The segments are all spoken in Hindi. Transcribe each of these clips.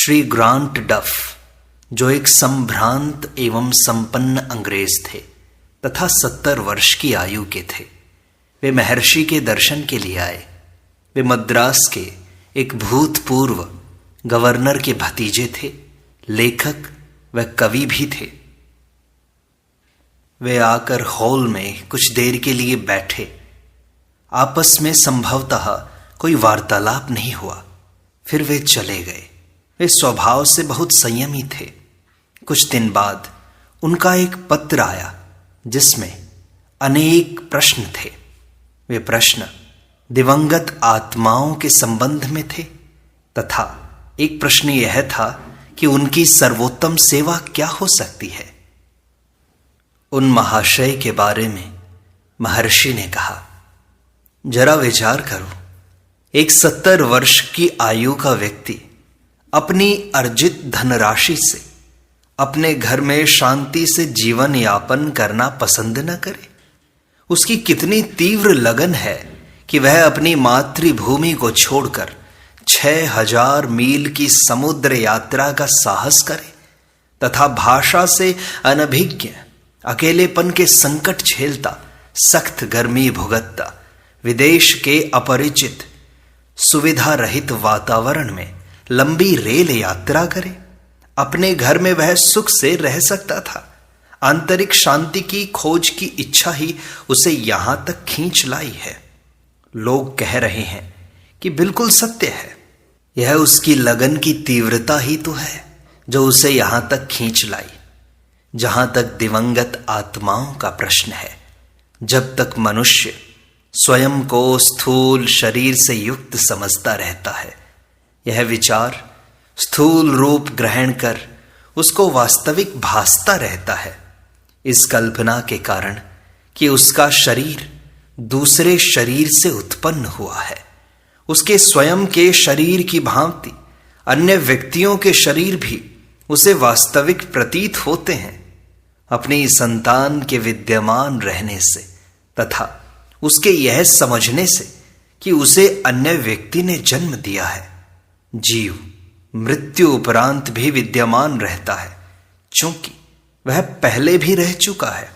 श्री ग्रांट डफ, जो एक संभ्रांत एवं संपन्न अंग्रेज थे तथा 70 वर्ष की आयु के थे, वे महर्षि के दर्शन के लिए आए। वे मद्रास के एक भूतपूर्व गवर्नर के भतीजे थे, लेखक व कवि भी थे। वे आकर हॉल में कुछ देर के लिए बैठे। आपस में संभवतः कोई वार्तालाप नहीं हुआ। फिर वे चले गए। वे स्वभाव से बहुत संयमी थे। कुछ दिन बाद उनका एक पत्र आया जिसमें अनेक प्रश्न थे। वे प्रश्न दिवंगत आत्माओं के संबंध में थे तथा एक प्रश्न यह था कि उनकी सर्वोत्तम सेवा क्या हो सकती है। उन महाशय के बारे में महर्षि ने कहा, जरा विचार करो, एक 70 वर्ष की आयु का व्यक्ति अपनी अर्जित धनराशि से अपने घर में शांति से जीवन यापन करना पसंद न करे। उसकी कितनी तीव्र लगन है कि वह अपनी मातृभूमि को छोड़कर 6000 मील की समुद्र यात्रा का साहस करे तथा भाषा से अनभिज्ञ, अकेलेपन के संकट झेलता, सख्त गर्मी भुगतता, विदेश के अपरिचित सुविधा रहित वातावरण में लंबी रेल यात्रा करे। अपने घर में वह सुख से रह सकता था। आंतरिक शांति की खोज की इच्छा ही उसे यहां तक खींच लाई है। लोग कह रहे हैं कि बिल्कुल सत्य है। यह उसकी लगन की तीव्रता ही तो है जो उसे यहां तक खींच लाई। जहां तक दिवंगत आत्माओं का प्रश्न है, जब तक मनुष्य स्वयं को स्थूल शरीर से युक्त समझता रहता है, यह विचार स्थूल रूप ग्रहण कर उसको वास्तविक भासता रहता है, इस कल्पना के कारण कि उसका शरीर दूसरे शरीर से उत्पन्न हुआ है। उसके स्वयं के शरीर की भांति अन्य व्यक्तियों के शरीर भी उसे वास्तविक प्रतीत होते हैं। अपनी संतान के विद्यमान रहने से तथा उसके यह समझने से कि उसे अन्य व्यक्ति ने जन्म दिया है, जीव मृत्यु उपरांत भी विद्यमान रहता है, चूंकि वह पहले भी रह चुका है।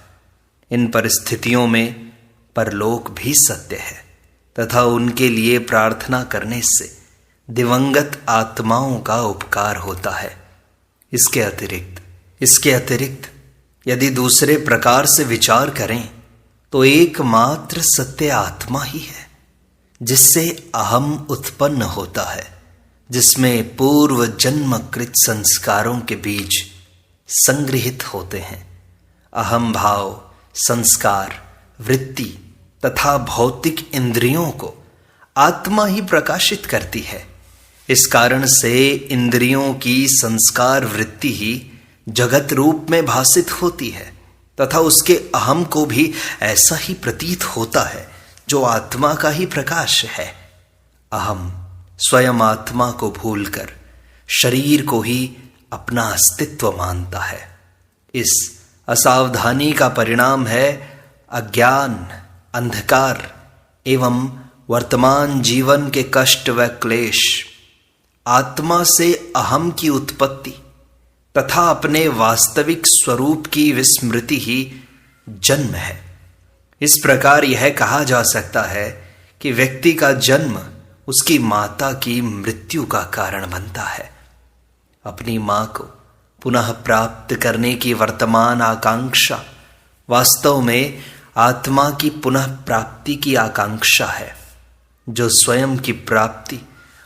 इन परिस्थितियों में परलोक भी सत्य है तथा उनके लिए प्रार्थना करने से दिवंगत आत्माओं का उपकार होता है। इसके अतिरिक्त यदि दूसरे प्रकार से विचार करें तो एकमात्र सत्य आत्मा ही है, जिससे अहम उत्पन्न होता है, जिसमें पूर्व जन्मकृत संस्कारों के बीज संग्रहित होते हैं। अहम भाव, संस्कार, वृत्ति तथा भौतिक इंद्रियों को आत्मा ही प्रकाशित करती है। इस कारण से इंद्रियों की संस्कार वृत्ति ही जगत रूप में भासित होती है तथा उसके अहम को भी ऐसा ही प्रतीत होता है जो आत्मा का ही प्रकाश है। अहम स्वयं आत्मा को भूलकर शरीर को ही अपना अस्तित्व मानता है। इस असावधानी का परिणाम है अज्ञान, अंधकार एवं वर्तमान जीवन के कष्ट व क्लेश। आत्मा से अहम की उत्पत्ति तथा अपने वास्तविक स्वरूप की विस्मृति ही जन्म है। इस प्रकार यह कहा जा सकता है कि व्यक्ति का जन्म उसकी माता की मृत्यु का कारण बनता है। अपनी मां को पुनः प्राप्त करने की वर्तमान आकांक्षा वास्तव में आत्मा की पुनः प्राप्ति की आकांक्षा है, जो स्वयं की प्राप्ति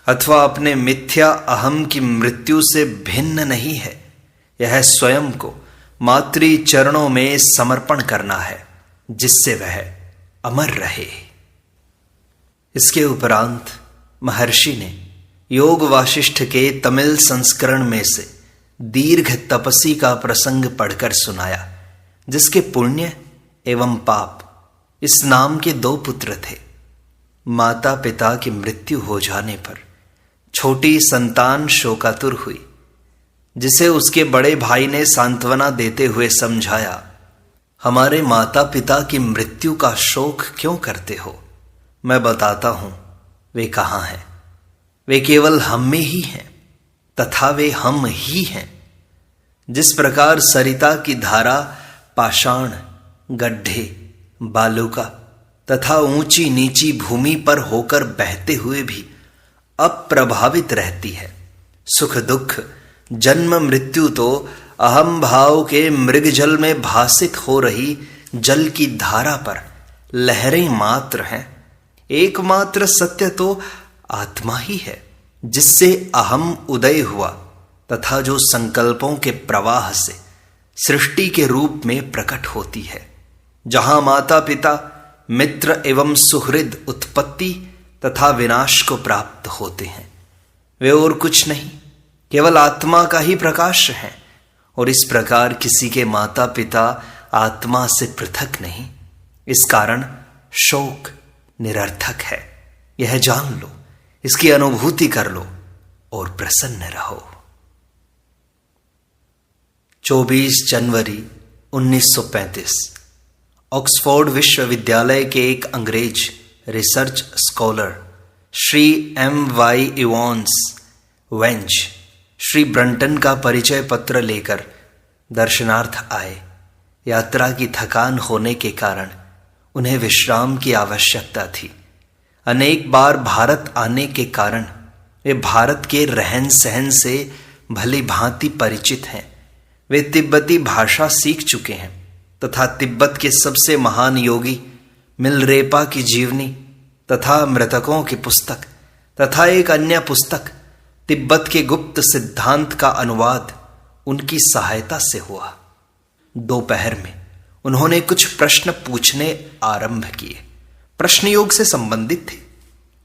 अथवा अपने मिथ्या अहम की मृत्यु से भिन्न नहीं है। यह स्वयं को मातृ चरणों में समर्पण करना है, जिससे वह अमर रहे। इसके उपरांत महर्षि ने योग वासिष्ठ के तमिल संस्करण में से दीर्घ तपस्वी का प्रसंग पढ़कर सुनाया, जिसके पुण्य एवं पाप इस नाम के 2 पुत्र थे। माता पिता की मृत्यु हो जाने पर छोटी संतान शोकातुर हुई, जिसे उसके बड़े भाई ने सांत्वना देते हुए समझाया, हमारे माता पिता की मृत्यु का शोक क्यों करते हो? मैं बताता हूं वे कहां हैं। वे केवल हम में ही हैं तथा वे हम ही हैं। जिस प्रकार सरिता की धारा पाषाण, गड्ढे, बालुका तथा ऊंची नीची भूमि पर होकर बहते हुए भी अप्रभावित रहती है, सुख दुख जन्म मृत्यु तो अहम भाव के मृगजल में भासित हो रही जल की धारा पर लहरें मात्र हैं। एकमात्र सत्य तो आत्मा ही है, जिससे अहम उदय हुआ तथा जो संकल्पों के प्रवाह से सृष्टि के रूप में प्रकट होती है। जहां माता पिता, मित्र एवं सुहृद उत्पत्ति तथा विनाश को प्राप्त होते हैं, वे और कुछ नहीं, केवल आत्मा का ही प्रकाश है। और इस प्रकार किसी के माता पिता आत्मा से पृथक नहीं। इस कारण शोक निरर्थक है। यह जान लो, इसकी अनुभूति कर लो और प्रसन्न रहो। 24 जनवरी 1935 ऑक्सफोर्ड विश्वविद्यालय के एक अंग्रेज research scholar Shri M.Y. Evans Wentz Shri Brunton का परिचय पत्र लेकर दर्शनार्थ आए। यात्रा की थकान होने के कारण उन्हें विश्राम की आवश्यकता थी। अनेक बार भारत आने के कारण वे भारत के रहन सहन से भली भांति परिचित हैं। वे तिब्बती भाषा सीख चुके हैं तथा तिब्बत के सबसे महान योगी मिलरेपा की जीवनी तथा मृतकों की पुस्तक तथा एक अन्य पुस्तक तिब्बत के गुप्त सिद्धांत का अनुवाद उनकी सहायता से हुआ। दोपहर में उन्होंने कुछ प्रश्न पूछने आरंभ किए। प्रश्न योग से संबंधित थे।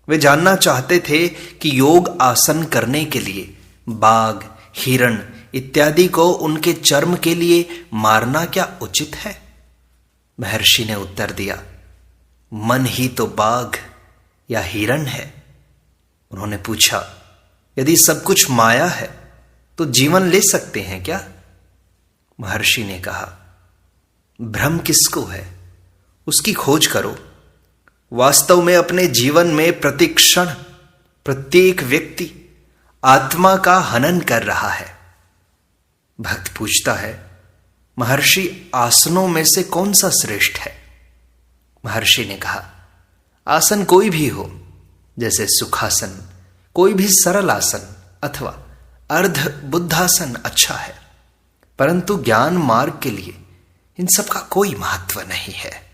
वे जानना चाहते थे कि योग आसन करने के लिए बाघ, हिरण इत्यादि को उनके चर्म के लिए मारना क्या उचित है? महर्षि ने उत्तर दिया, मन ही तो बाघ या हिरण है। उन्होंने पूछा, यदि सब कुछ माया है तो जीवन ले सकते हैं क्या? महर्षि ने कहा, भ्रम किसको है, उसकी खोज करो। वास्तव में अपने जीवन में प्रतिक्षण प्रत्येक व्यक्ति आत्मा का हनन कर रहा है। भक्त पूछता है, महर्षि आसनों में से कौन सा श्रेष्ठ है? महर्षि ने कहा, आसन कोई भी हो, जैसे सुखासन, कोई भी सरल आसन अथवा अर्ध बुद्धासन अच्छा है, परंतु ज्ञान मार्ग के लिए इन सब का कोई महत्व नहीं है।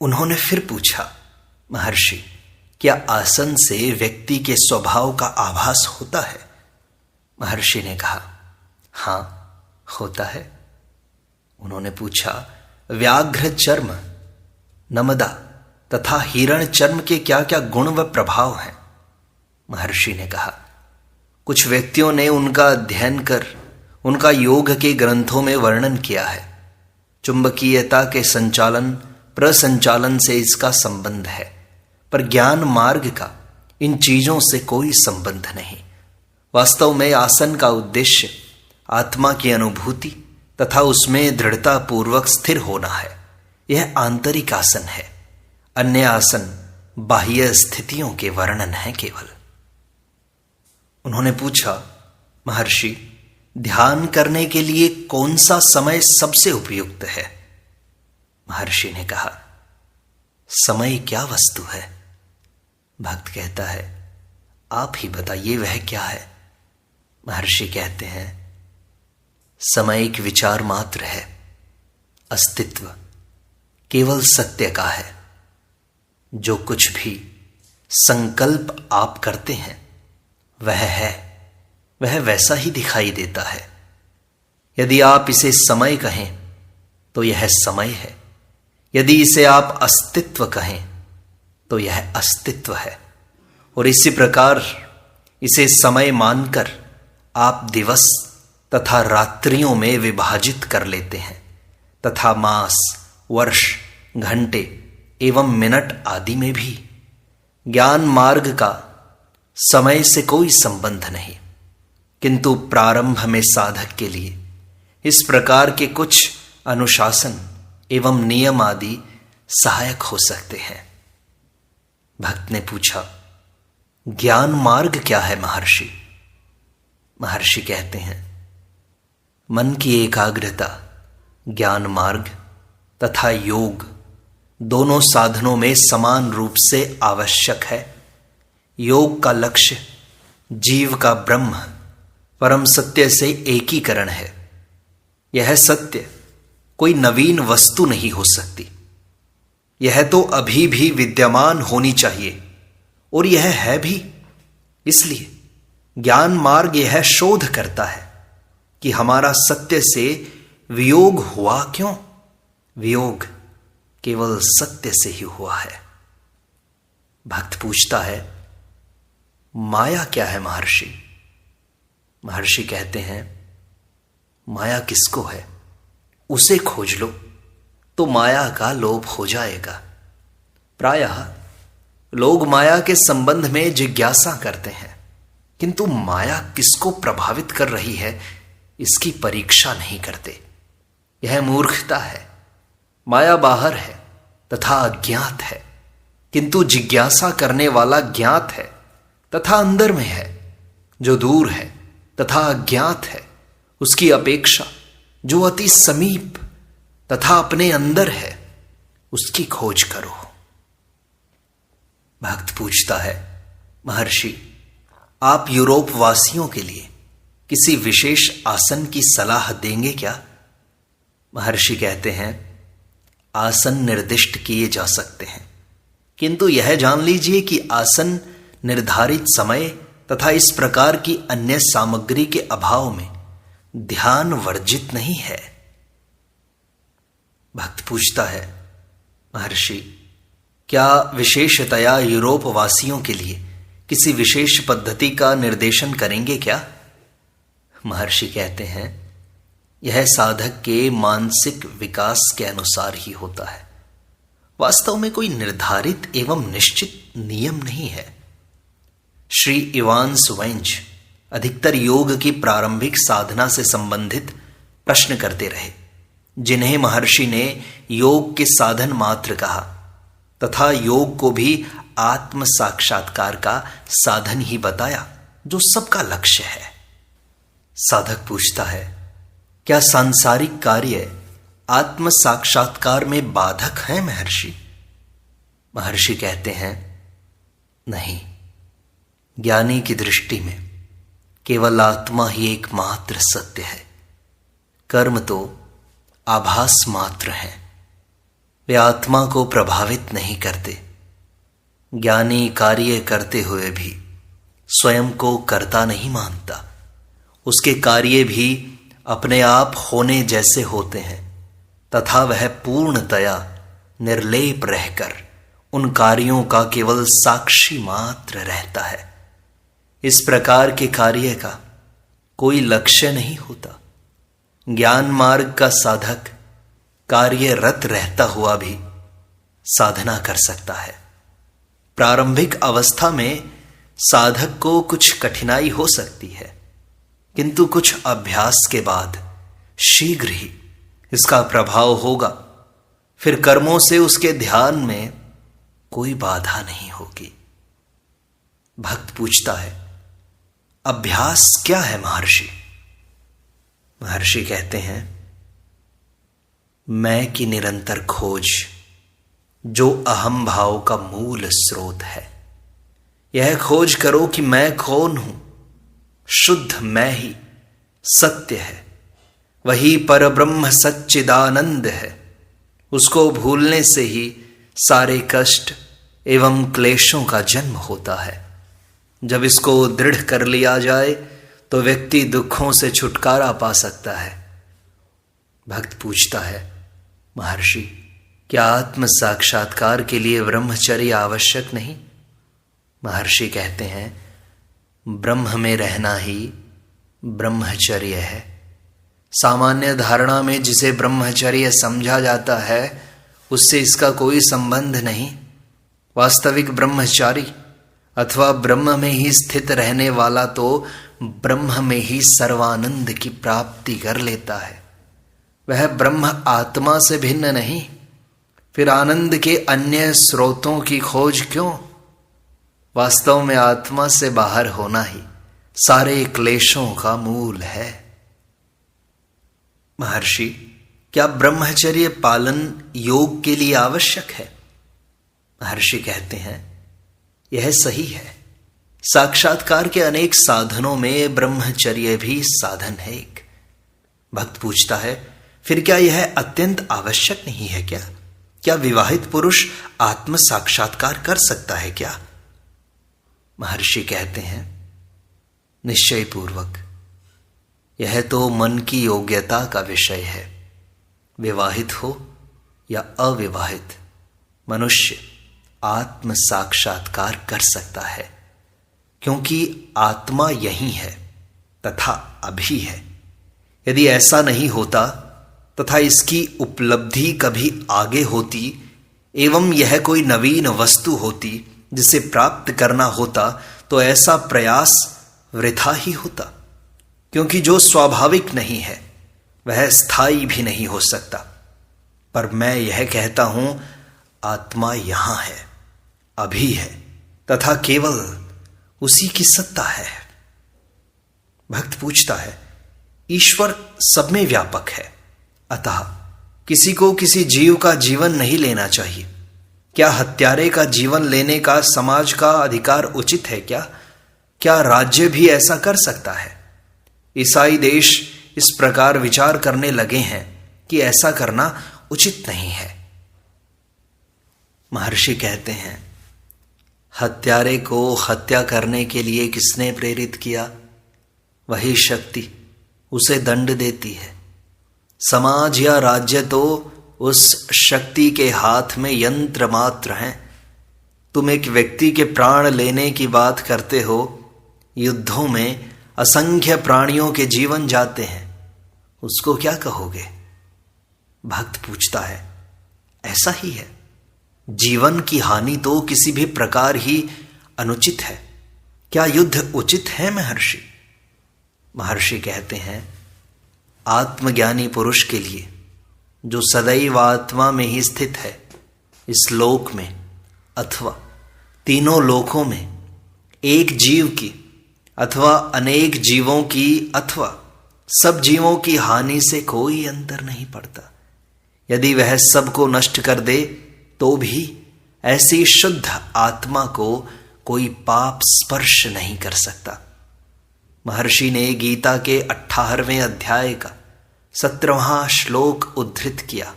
उन्होंने फिर पूछा, महर्षि क्या आसन से व्यक्ति के स्वभाव का आभास होता है? महर्षि ने कहा, हां होता है। उन्होंने पूछा, व्याघ्र चर्म, नमदा तथा हिरण चर्म के क्या क्या गुण व प्रभाव हैं? महर्षि ने कहा, कुछ व्यक्तियों ने उनका अध्ययन कर उनका योग के ग्रंथों में वर्णन किया है। चुंबकीयता के संचालन प्रसंचालन से इसका संबंध है, पर ज्ञान मार्ग का इन चीजों से कोई संबंध नहीं। वास्तव में आसन का उद्देश्य आत्मा की अनुभूति तथा उसमें दृढ़ता पूर्वक स्थिर होना है। यह आंतरिक आसन है। अन्य आसन बाह्य स्थितियों के वर्णन है केवल। उन्होंने पूछा, महर्षि ध्यान करने के लिए कौन सा समय सबसे उपयुक्त है? महर्षि ने कहा, समय क्या वस्तु है? भक्त कहता है, आप ही बताइए वह क्या है? महर्षि कहते हैं, समय एक विचार मात्र है। अस्तित्व केवल सत्य का है। जो कुछ भी संकल्प आप करते हैं वह है, वह वैसा ही दिखाई देता है। यदि आप इसे समय कहें तो यह समय है, यदि इसे आप अस्तित्व कहें तो यह अस्तित्व है। और इसी प्रकार इसे समय मानकर आप दिवस तथा रात्रियों में विभाजित कर लेते हैं तथा मास, वर्ष, घंटे एवं मिनट आदि में भी। ज्ञान मार्ग का समय से कोई संबंध नहीं, किंतु प्रारंभ में साधक के लिए इस प्रकार के कुछ अनुशासन एवं नियम आदि सहायक हो सकते हैं। भक्त ने पूछा, ज्ञान मार्ग क्या है महर्षि? महर्षि कहते हैं, मन की एकाग्रता ज्ञान मार्ग तथा योग दोनों साधनों में समान रूप से आवश्यक है। योग का लक्ष्य जीव का ब्रह्म परम सत्य से एकीकरण है। यह सत्य कोई नवीन वस्तु नहीं हो सकती, यह तो अभी भी विद्यमान होनी चाहिए और यह है भी। इसलिए ज्ञान मार्ग यह शोध करता है कि हमारा सत्य से वियोग हुआ क्यों। वियोग केवल सत्य से ही हुआ है। भक्त पूछता है, माया क्या है महर्षि? महर्षि कहते हैं, माया किसको है उसे खोज लो तो माया का लोप हो जाएगा। प्रायः लोग माया के संबंध में जिज्ञासा करते हैं, किंतु माया किसको प्रभावित कर रही है इसकी परीक्षा नहीं करते। यह मूर्खता है। माया बाहर है तथा अज्ञात है, किंतु जिज्ञासा करने वाला ज्ञात है तथा अंदर में है। जो दूर है तथा अज्ञात है, उसकी अपेक्षा जो अति समीप तथा अपने अंदर है, उसकी खोज करो। भक्त पूछता है, महर्षि आप यूरोप वासियों के लिए किसी विशेष आसन की सलाह देंगे क्या? महर्षि कहते हैं, आसन निर्दिष्ट किए जा सकते हैं, किंतु यह जान लीजिए कि आसन निर्धारित समय तथा इस प्रकार की अन्य सामग्री के अभाव में ध्यान वर्जित नहीं है। भक्त पूछता है, महर्षि क्या विशेषतया यूरोप वासियों के लिए किसी विशेष पद्धति का निर्देशन करेंगे क्या? महर्षि कहते हैं, यह साधक के मानसिक विकास के अनुसार ही होता है। वास्तव में कोई निर्धारित एवं निश्चित नियम नहीं है। श्री इवान सुवेंज अधिकतर योग की प्रारंभिक साधना से संबंधित प्रश्न करते रहे, जिन्हें महर्षि ने योग के साधन मात्र कहा तथा योग को भी आत्म साक्षात्कार का साधन ही बताया, जो सबका लक्ष्य है। साधक पूछता है, क्या सांसारिक कार्य आत्म साक्षात्कार में बाधक है महर्षि? महर्षि कहते हैं, नहीं। ज्ञानी की दृष्टि में केवल आत्मा ही एकमात्र सत्य है। कर्म तो आभास मात्र है, वे आत्मा को प्रभावित नहीं करते। ज्ञानी कार्य करते हुए भी स्वयं को कर्ता नहीं मानता। उसके कार्य भी अपने आप होने जैसे होते हैं तथा वह पूर्णतया निर्लेप रहकर उन कार्यों का केवल साक्षी मात्र रहता है। इस प्रकार के कार्य का कोई लक्ष्य नहीं होता। ज्ञान मार्ग का साधक कार्यरत रहता हुआ भी साधना कर सकता है। प्रारंभिक अवस्था में साधक को कुछ कठिनाई हो सकती है, किंतु कुछ अभ्यास के बाद शीघ्र ही इसका प्रभाव होगा। फिर कर्मों से उसके ध्यान में कोई बाधा नहीं होगी। भक्त पूछता है, अभ्यास क्या है महर्षि? महर्षि कहते हैं, मैं की निरंतर खोज जो अहम भाव का मूल स्रोत है। यह खोज करो कि मैं कौन हूं। शुद्ध मैं ही सत्य है, वही परब्रह्म सच्चिदानंद है। उसको भूलने से ही सारे कष्ट एवं क्लेशों का जन्म होता है। जब इसको दृढ़ कर लिया जाए तो व्यक्ति दुखों से छुटकारा पा सकता है। भक्त पूछता है, महर्षि क्या आत्म साक्षात्कार के लिए ब्रह्मचर्य आवश्यक नहीं? महर्षि कहते हैं, ब्रह्म में रहना ही ब्रह्मचर्य है। सामान्य धारणा में जिसे ब्रह्मचर्य समझा जाता है उससे इसका कोई संबंध नहीं। वास्तविक ब्रह्मचारी अथवा ब्रह्म में ही स्थित रहने वाला तो ब्रह्म में ही सर्वानंद की प्राप्ति कर लेता है। वह ब्रह्म आत्मा से भिन्न नहीं। फिर आनंद के अन्य स्रोतों की खोज क्यों? वास्तव में आत्मा से बाहर होना ही सारे क्लेशों का मूल है। महर्षि, क्या ब्रह्मचर्य पालन योग के लिए आवश्यक है? महर्षि कहते हैं, यह सही है। साक्षात्कार के अनेक साधनों में ब्रह्मचर्य भी साधन है एक। भक्त पूछता है, फिर क्या यह अत्यंत आवश्यक नहीं है क्या? क्या विवाहित पुरुष आत्म साक्षात्कार कर सकता है क्या? महर्षि कहते हैं, निश्चय पूर्वक यह तो मन की योग्यता का विषय है। विवाहित हो या अविवाहित, मनुष्य आत्म साक्षात्कार कर सकता है, क्योंकि आत्मा यही है तथा अभी है। यदि ऐसा नहीं होता तथा इसकी उपलब्धि कभी आगे होती एवं यह कोई नवीन वस्तु होती जिसे प्राप्त करना होता, तो ऐसा प्रयास वृथा ही होता, क्योंकि जो स्वाभाविक नहीं है वह स्थायी भी नहीं हो सकता। पर मैं यह कहता हूं, आत्मा यहां है, अभी है तथा केवल उसी की सत्ता है। भक्त पूछता है, ईश्वर सब में व्यापक है, अतः किसी को किसी जीव का जीवन नहीं लेना चाहिए। क्या हत्यारे का जीवन लेने का समाज का अधिकार उचित है क्या? क्या राज्य भी ऐसा कर सकता है? ईसाई देश इस प्रकार विचार करने लगे हैं कि ऐसा करना उचित नहीं है। महर्षि कहते हैं, हत्यारे को हत्या करने के लिए किसने प्रेरित किया? वही शक्ति उसे दंड देती है। समाज या राज्य तो उस शक्ति के हाथ में यंत्र मात्र हैं। तुम एक व्यक्ति के प्राण लेने की बात करते हो, युद्धों में असंख्य प्राणियों के जीवन जाते हैं, उसको क्या कहोगे? भक्त पूछता है, ऐसा ही है। जीवन की हानि तो किसी भी प्रकार ही अनुचित है। क्या युद्ध उचित है महर्षि? महर्षि कहते हैं, आत्मज्ञानी पुरुष के लिए, जो सदैव आत्मा में ही स्थित है, इस लोक में अथवा तीनों लोकों में एक जीव की अथवा अनेक जीवों की अथवा सब जीवों की हानि से कोई अंतर नहीं पड़ता। यदि वह सबको नष्ट कर दे तो भी ऐसी शुद्ध आत्मा को कोई पाप स्पर्श नहीं कर सकता। महर्षि ने गीता के 18वें अध्याय का 17वां श्लोक उद्धृत किया,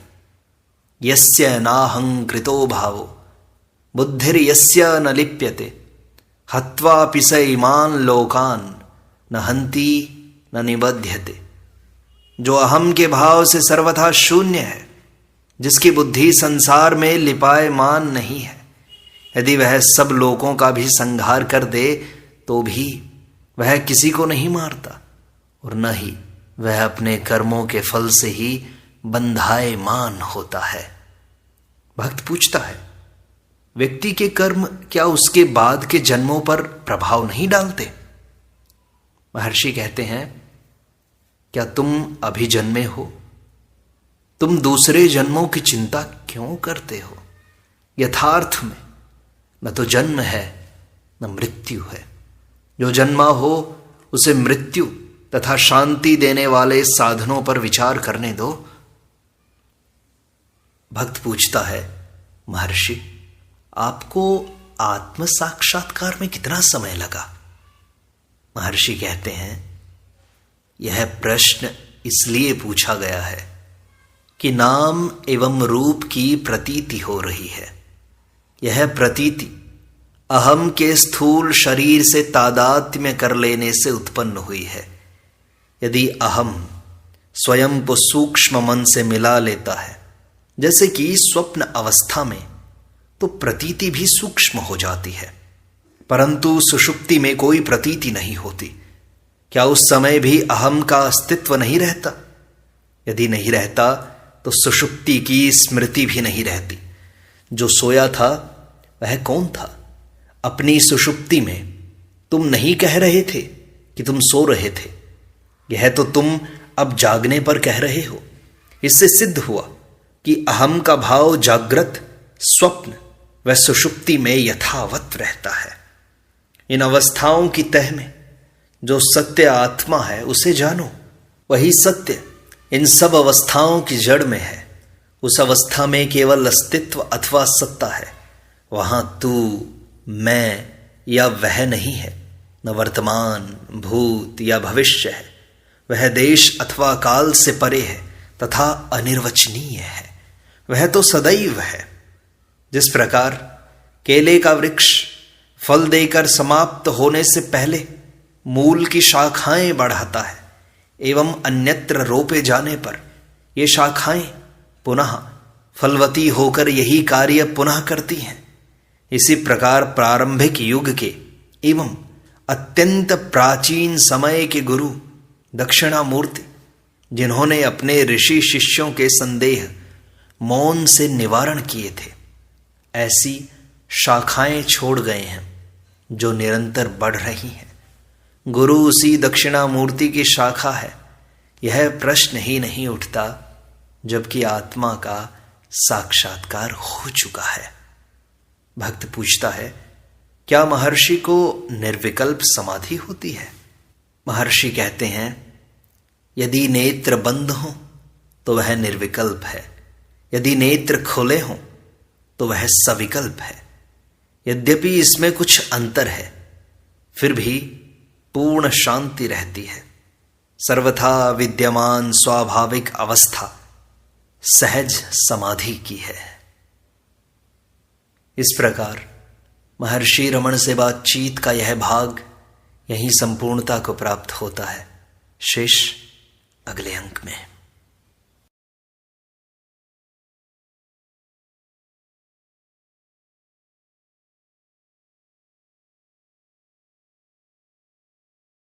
यस्य नाहंकृतो भावो बुद्धिर्यस्य न लिप्यते हत्वापि स इमान लोकान न हंति न निबध्यते। जो अहम के भाव से सर्वथा शून्य है, जिसकी बुद्धि संसार में लिपायमान नहीं है, यदि वह सब लोगों का भी संहार कर दे तो भी वह किसी को नहीं मारता, और न ही वह अपने कर्मों के फल से ही बंधायमान होता है। भक्त पूछता है, व्यक्ति के कर्म क्या उसके बाद के जन्मों पर प्रभाव नहीं डालते? महर्षि कहते हैं, क्या तुम अभी जन्मे हो? तुम दूसरे जन्मों की चिंता क्यों करते हो? यथार्थ में न तो जन्म है न मृत्यु है। जो जन्मा हो उसे मृत्यु तथा शांति देने वाले साधनों पर विचार करने दो। भक्त पूछता है, महर्षि, आपको आत्म साक्षात्कार में कितना समय लगा? महर्षि कहते हैं, यह प्रश्न इसलिए पूछा गया है कि नाम एवं रूप की प्रतीति हो रही है। यह प्रतीति अहम के स्थूल शरीर से तादात्म्य कर लेने से उत्पन्न हुई है। यदि अहम स्वयं को सूक्ष्म मन से मिला लेता है, जैसे कि स्वप्न अवस्था में, तो प्रतीति भी सूक्ष्म हो जाती है, परंतु सुषुप्ति में कोई प्रतीति नहीं होती। क्या उस समय भी अहम का अस्तित्व नहीं रहता? यदि नहीं रहता तो सुषुप्ति की स्मृति भी नहीं रहती। जो सोया था वह कौन था? अपनी सुषुप्ति में तुम नहीं कह रहे थे कि तुम सो रहे थे, यह तो तुम अब जागने पर कह रहे हो। इससे सिद्ध हुआ कि अहम का भाव जागृत, स्वप्न व सुषुप्ति में यथावत रहता है। इन अवस्थाओं की तह में जो सत्य आत्मा है उसे जानो। वही सत्य इन सब अवस्थाओं की जड़ में है। उस अवस्था में केवल अस्तित्व अथवा सत्ता है। वहां तू, मैं या वह नहीं है, न वर्तमान, भूत या भविष्य है। वह देश अथवा काल से परे है तथा अनिर्वचनीय है। वह तो सदैव है। जिस प्रकार केले का वृक्ष फल देकर समाप्त होने से पहले मूल की शाखाएं बढ़ाता है एवं अन्यत्र रोपे जाने पर ये शाखाएं पुनः फलवती होकर यही कार्य पुनः करती हैं, इसी प्रकार प्रारंभिक युग के एवं अत्यंत प्राचीन समय के गुरु दक्षिणामूर्ति, जिन्होंने अपने ऋषि शिष्यों के संदेह मौन से निवारण किए थे, ऐसी शाखाएं छोड़ गए हैं जो निरंतर बढ़ रही हैं। गुरु उसी दक्षिणामूर्ति की शाखा है, यह प्रश्न ही नहीं उठता जबकि आत्मा का साक्षात्कार हो चुका है। भक्त पूछता है, क्या महर्षि को निर्विकल्प समाधि होती है? महर्षि कहते हैं, यदि नेत्र बंद हो तो वह निर्विकल्प है, यदि नेत्र खुले हों तो वह सविकल्प है। यद्यपि इसमें कुछ अंतर है, फिर भी पूर्ण शांति रहती है। सर्वथा विद्यमान स्वाभाविक अवस्था सहज समाधि की है। इस प्रकार महर्षि रमण से बातचीत का यह भाग यहीं संपूर्णता को प्राप्त होता है। शेष अगले अंक में।